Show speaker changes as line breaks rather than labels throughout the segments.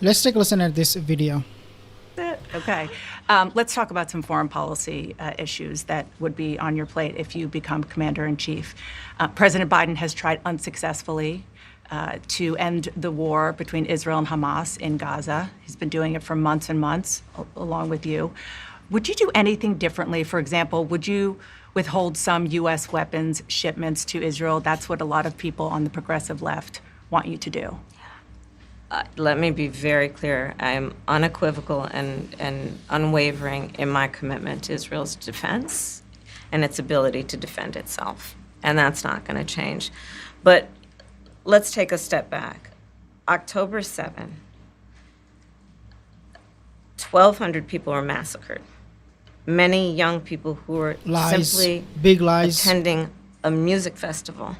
Let's take a listen at this video.
Okay. Let's talk about some foreign policy issues that would be on your plate if you become commander-in-chief. President Biden has tried unsuccessfully to end the war between Israel and Hamas in Gaza. He's been doing it for months and months, along with you. Would you do anything differently? For example, would you withhold some U.S. weapons shipments to Israel? That's what a lot of people on the progressive left want you to do.
Let me be very clear. I am unequivocal and unwavering in my commitment to Israel's defense and its ability to defend itself. And that's not going to change. But let's take a step back. October 7, 1,200 people were massacred. Many young people who were simply
big lies,
attending a music festival.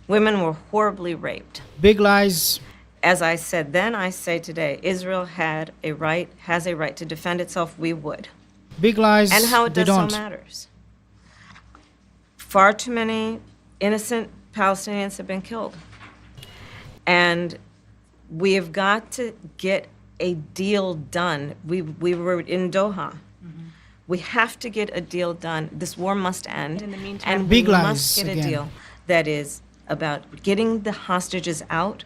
Women were horribly raped.
Big lies.
As I said then, I say today, Israel has a right to defend itself. We would.
Big lies.
And how it does
don't.
so matters. Far too many innocent Palestinians have been killed. And we have got to get a deal done. We were in Doha. We have to get a deal done. This war must end.
In the meantime,
and
big
we
lies
must get
again.
a deal that is about getting the hostages out.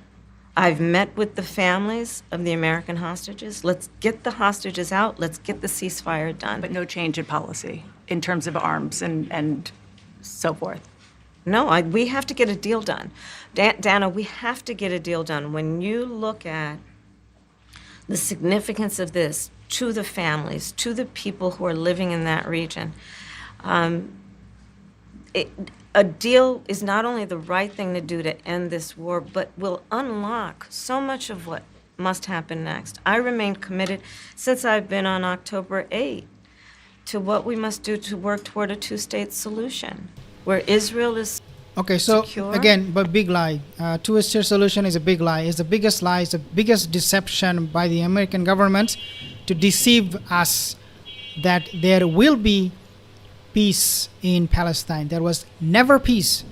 I've met with the families of the American hostages. Let's get the hostages out. Let's get the ceasefire done.
but no change in policy in terms of arms and so forth.
No, we have to get a deal done. Dana, we have to get a deal done. When you look at the significance of this to the families, to the people who are living in that region, a deal is not only the right thing to do to end this war, but will unlock so much of what must happen next. I remain committed since I've been on October 8 to what we must do to work toward a two-state solution, where Israel is
Okay, so
secure.
again, but big lie. Two-state solution is a big lie. It's the biggest lie. It's the biggest deception by the American government to deceive us that there will be peace in Palestine. There was never peace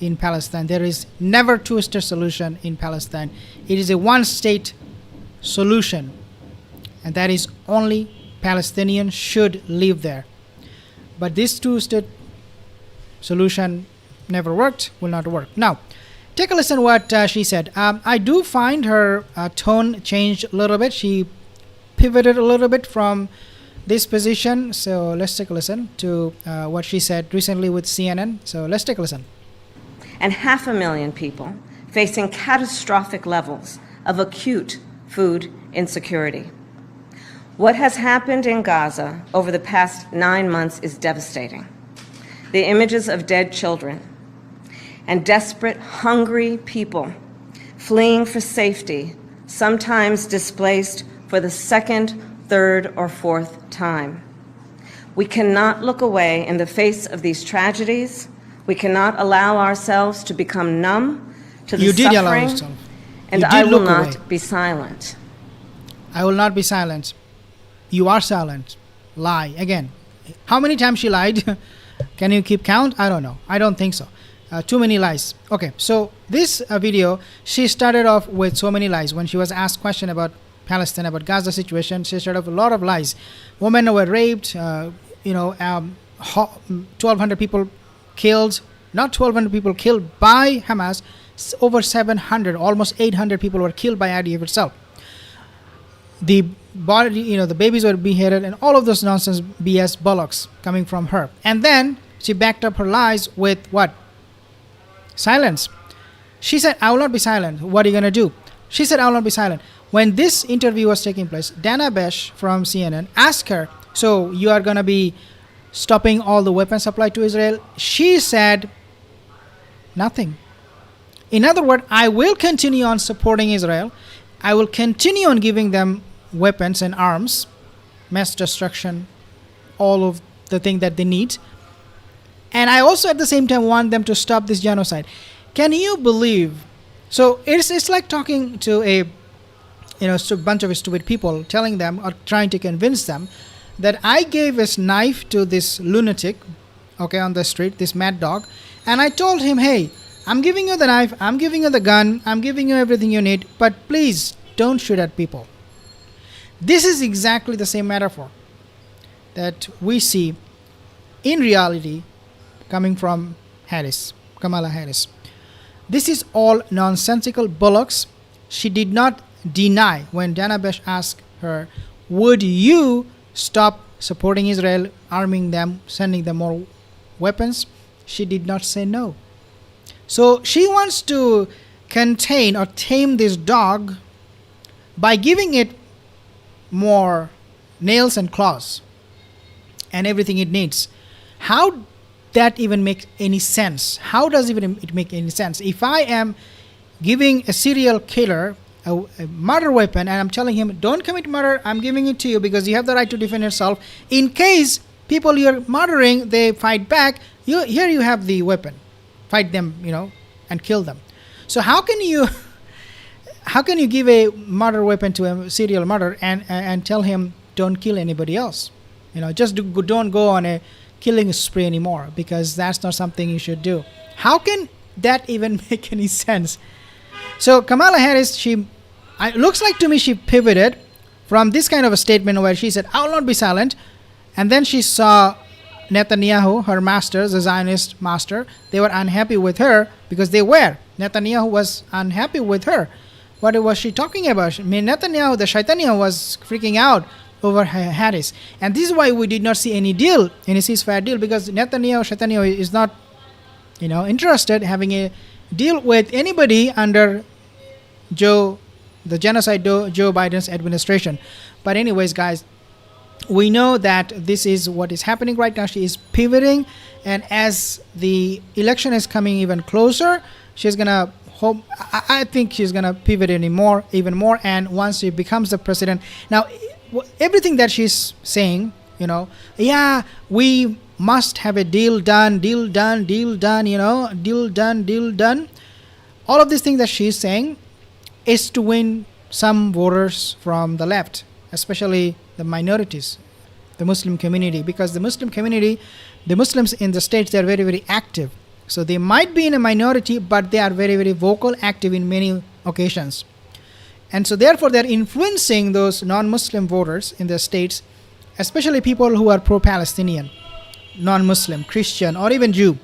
in Palestine. There is never two-state solution in Palestine. It is a one-state solution, and that is only Palestinians should live there. But this two-state solution never worked, will not work. Now, take a listen what she said. I do find her tone changed a little bit. She pivoted a little bit from this position. So let's take a listen to what she said recently with CNN. So let's take a listen.
and 500,000 people facing catastrophic levels of acute food insecurity. What has happened in Gaza over the past 9 months is devastating. The images of dead children and desperate, hungry people fleeing for safety, sometimes displaced for the second, third, or fourth time. We cannot look away in the face of these tragedies. We cannot allow ourselves to become numb to the
You did allow
suffering,
yourself.
and
You did
I will
look
not
away.
be silent.
I will not be silent. You are silent. Lie. Again. How many times she lied? Can you keep count? I don't know. I don't think so. Too many lies. Okay, so this video, she started off with so many lies. When she was asked question about Palestine, about Gaza situation, she started off with a lot of lies. Women were raped, 1,200 people killed, not 1,200 people killed by Hamas, over 700, almost 800 people were killed by IDF itself. The body, the babies were beheaded, and all of those nonsense BS bollocks coming from her. And then she backed up her lies with what? Silence. She said, I will not be silent. What are you going to do? She said, I will not be silent. When this interview was taking place, Dana Besh from CNN asked her, so you are going to be stopping all the weapon supply to Israel? She said, nothing. In other words, I will continue on supporting Israel. I will continue on giving them weapons and arms, mass destruction, all of the things that they need. And I also at the same time want them to stop this genocide. Can you believe? So it's like talking to a bunch of stupid people, telling them or trying to convince them that I gave this knife to this lunatic, on the street, this mad dog, and I told him, hey, I'm giving you the knife, I'm giving you the gun, I'm giving you everything you need, but please don't shoot at people. This is exactly the same metaphor that we see in reality coming from Kamala Harris. This is all nonsensical bullocks. She did not deny when Dana Bash asked her, would you stop supporting Israel, arming them, sending them more weapons? She did not say no. So she wants to contain or tame this dog by giving it more nails and claws and everything it needs. How that even makes any sense? How does it make any sense? If I am giving a serial killer a murder weapon and I'm telling him, don't commit murder, I'm giving it to you because you have the right to defend yourself. In case people you're murdering, they fight back, here you have the weapon. Fight them, and kill them. So how can you give a murder weapon to a serial murderer and tell him don't kill anybody else? Just don't go on a killing spree anymore, because that's not something you should do. How can that even make any sense? So Kamala Harris, it looks like to me she pivoted from this kind of a statement where she said, I will not be silent. And then she saw Netanyahu, her master, the Zionist master. They were unhappy with her because Netanyahu was unhappy with her. What was she talking about? Netanyahu, the Shaitanya, was freaking out over Harris. And this is why we did not see any ceasefire deal, because Netanyahu is not, interested having a deal with anybody under the genocide Joe Biden's administration. But anyways, guys, we know that this is what is happening right now. She is pivoting, and as the election is coming even closer, she's gonna I think she's gonna pivot even more, and once she becomes the president. Now, everything that she's saying, we must have a deal done, all of these things that she's saying is to win some voters from the left, especially the minorities, the Muslim community, because the Muslims in the states, they're very, very active. So they might be in a minority, but they are very, very vocal, active in many occasions. And so therefore they're influencing those non-Muslim voters in the states, especially people who are pro-Palestinian, non-Muslim, Christian, or even Jew.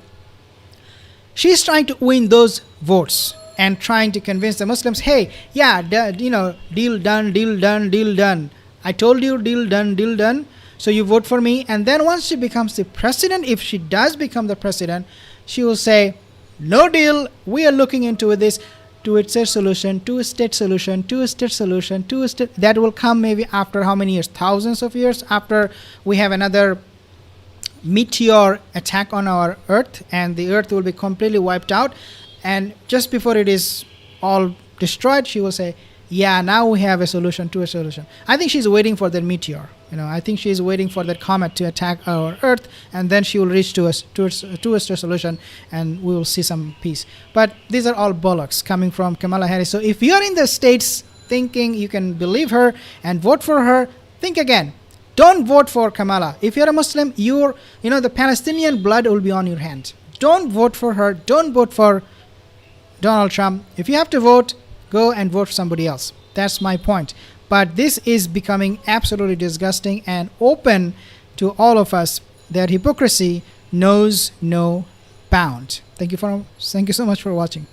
She's trying to win those votes and trying to convince the Muslims, hey, deal done. I told you, deal done. So you vote for me. And then once she becomes the president, if she does become the president, she will say, no deal. We are looking into this. Two-state solution. That will come maybe after how many years? Thousands of years after we have another meteor attack on our Earth, and the Earth will be completely wiped out. And just before it is all destroyed, she will say, yeah, now we have a solution. I think she's waiting for that meteor. I think she's waiting for that comet to attack our Earth, and then she will reach to a two-state solution, and we will see some peace. But these are all bollocks coming from Kamala Harris. So if you're in the States thinking you can believe her and vote for her, think again. Don't vote for Kamala. If you're a Muslim, the Palestinian blood will be on your hand. Don't vote for her. Don't vote for Donald Trump. If you have to vote, go and vote for somebody else. That's my point. But this is becoming absolutely disgusting and open to all of us. That hypocrisy knows no bound. Thank you so much for watching.